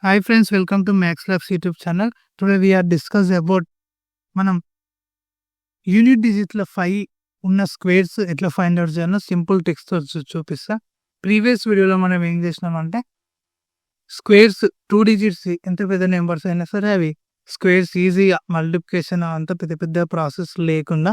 Hi friends, welcome to Max Labs YouTube channel. Today we are discuss about మనం unit డిజిట్‌ల 5 ఉన్న squares ఎట్లా find out చేయాలో simple ట్రిక్స్‌తో చూపిస్తా. Previous వీడియోలో మనం ఏం చేసినామంటే స్క్వేర్స్ 2 డిజిట్స్ ఎంత పెద్ద నంబర్స్ అయినా సరే అవి స్క్వేర్స్ ఈజీగా మల్టిప్లికేషన్ అంతా పెద్ద ప్రాసెస్ లేకుండా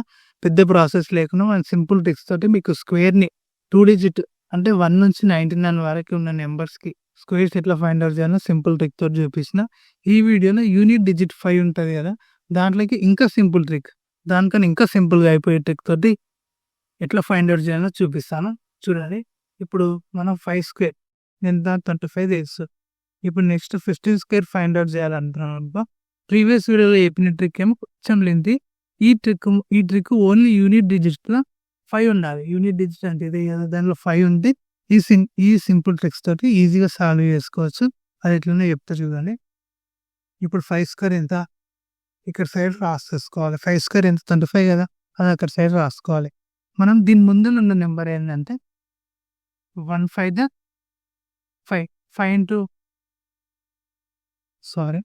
మనం సింపుల్ ట్రిక్స్ తోటి మీకు స్క్వేర్‌ని 2 డిజిట్ అంటే 1 నుంచి 99 వరకు ఉన్న నంబర్స్‌కి స్క్వేర్స్ ఎట్లా ఫైండ్ ఔట్ చేయాలో సింపుల్ ట్రిక్ తోటి చూపించిన. ఈ వీడియోలో యూనిట్ డిజిట్ 5 ఉంటది కదా! దాంట్లోకి ఇంకా సింపుల్ ట్రిక్. దానికన్నా ఇంకా సింపుల్‌గా అయిపోయే ట్రిక్ తోటి ఎట్లా ఫైండ్ ఔట్ చేయాలో చూపిస్తాను. చూడండి. ఇప్పుడు మనం 5 స్క్వేర్ ఎంత 25 తెలుసు. ఇప్పుడు నెక్స్ట్ 15 స్క్వేర్ ఫైండ్ ఔట్ చేయాలనుకున్నామనుకో, ప్రీవియస్ వీడియోలో చెప్పిన ట్రిక్ ఏమో కొంచెం లెంతీ. ఈ ట్రిక్ ఓన్లీ యూనిట్ డిజిట్‌లో 5 ఉండాలి. యూనిట్ డిజిట్ అంటే ఇదే కదా! దాంట్లో 5 ఉంటే ఈ సింపుల్ ట్రిక్స్ తోటి ఈజీగా సాల్వ్ చేసుకోవచ్చు. అది ఎట్లనో చెప్తా చూడండి. ఇప్పుడు 5 స్క్వేర్ ఎంత? ఇక్కడ సైడ్ రాసేసుకోవాలి. 5 స్క్వేర్ ఎంత 25 కదా! అది అక్కడ సైడ్ రాసుకోవాలి. మనం దీని ముందున ఉన్న నెంబర్ ఏంటంటే 1 5 ద 5. 5 into sorry.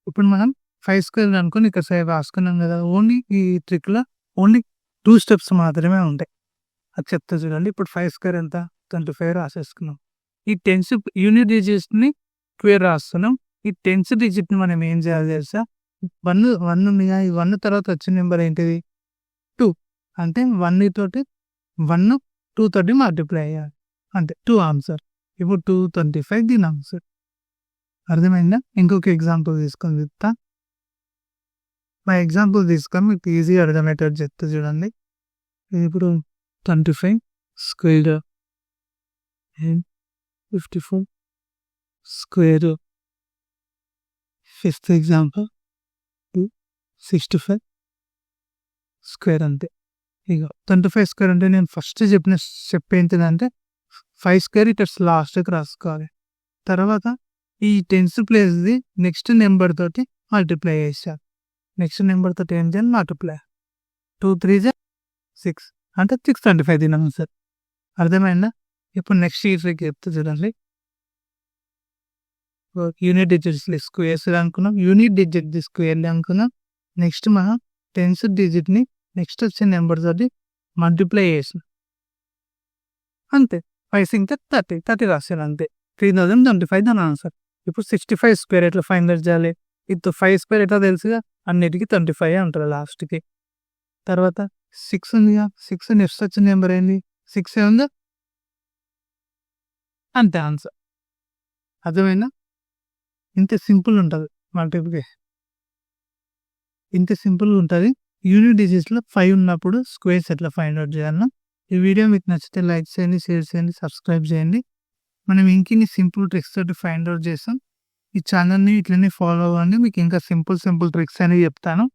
ఇప్పుడు మనం 5 స్క్వేర్ అనుకోని ఇక్కడ సైడ్ రాసుకున్నాం కదా! ఓన్లీ ఈ ట్రిక్‌లో ఓన్లీ 2 స్టెప్స్ మాత్రమే ఉంటాయి. అది చెప్తా చూడండి. ఇప్పుడు 5 స్క్వేర్ ఎంత? 25 రాసేసుకున్నాం. ఈ టెన్స్ యూనిట్ డిజిట్స్‌ని స్క్వేర్ రాస్తున్నాం. ఈ టెన్స్ డిజిట్‌ని మనం ఏం చేయాలో తెలుసా? 1 ఉందిగా, ఈ 1 తర్వాత వచ్చిన నెంబర్ ఏంటిది? 2. అంటే 1 తోటి 1 2 తోటి మల్టిప్లై చేయాలి. అంతే 2 ఆన్సర్. ఇప్పుడు 225 దీని ఆన్సర్. అర్థమైందా? ఇంకొక ఎగ్జాంపుల్ తీసుకొని చెప్తా. మా ఎగ్జాంపుల్ తీసుకొని మీకు ఈజీగా అర్థమయ్యేటట్టు చెప్తా చూడండి. ఇప్పుడు 25 square and 54 square. Fifth example 265 square అంతే. ఇక 25 స్క్వేర్ అంటే నేను ఫస్ట్ చెప్పిన స్టెప్ ఏంటిదంటే 5 స్క్వేర్ ఇటు లాస్ట్‌కి రాసుకోవాలి. తర్వాత ఈ టెన్స్ ప్లేస్‌ది నెక్స్ట్ నెంబర్ తోటి మల్టిప్లై చేసేయాలి. నెక్స్ట్ నెంబర్ తోటి ఏం చేయాలి? మల్టిప్లై. 2 3 జా 6 అంటే 625 దీని ఆన్సర్. అర్థమైందా? ఇప్పుడు నెక్స్ట్ ఈ ట్రిక్ చెప్తా చూడండి. యూనిట్ డిజిట్స్‌ని స్క్వేర్స్ అనుకున్నాం. యూనిట్ డిజిట్‌ది స్క్వేర్‌ని అనుకున్నాం. నెక్స్ట్ మనం టెన్స్ డిజిట్‌ని నెక్స్ట్ వచ్చే నెంబర్ తోటి మల్టిప్లై చేసినాం. అంతే. 5 ఇంటూ 30 30 రాశాను అంతే. 3025 దాని ఆన్సర్. ఇప్పుడు 65 స్క్వేర్ ఎట్లా ఫైండ్ ఔట్ చేయాలి? ఇది 5 స్క్వేర్ ఎట్లా తెలుసుగా? అన్నిటికి 25 అంటారు లాస్ట్‌కి. తర్వాత 6 ఉందిగా, 6 నెక్స్ట్ వచ్చిన నెంబర్ ఏంది? 6 ఉందా? అంతే ఆన్సర్. అర్థమైందా? ఇంత సింపుల్ ఉంటది మల్టిప్లికేషన్. ఇంత సింపుల్‌గా ఉంటది. యూనిట్ డిజిట్స్‌లో 5 ఉన్నప్పుడు స్క్వేర్స్ ఎట్లా ఫైండ్ ఔట్ చేయాలో. ఈ వీడియో మీకు నచ్చితే లైక్ చేయండి, షేర్ చేయండి, సబ్స్క్రైబ్ చేయండి. మనం ఇంకిన్ని సింపుల్ ట్రిక్స్ తోటి ఫైండ్ ఔట్ చేస్తాం. ఈ ఛానల్‌ని ఇట్లనే ఫాలో అవ్వండి. మీకు ఇంకా సింపుల్ ట్రిక్స్ అనేవి చెప్తాను.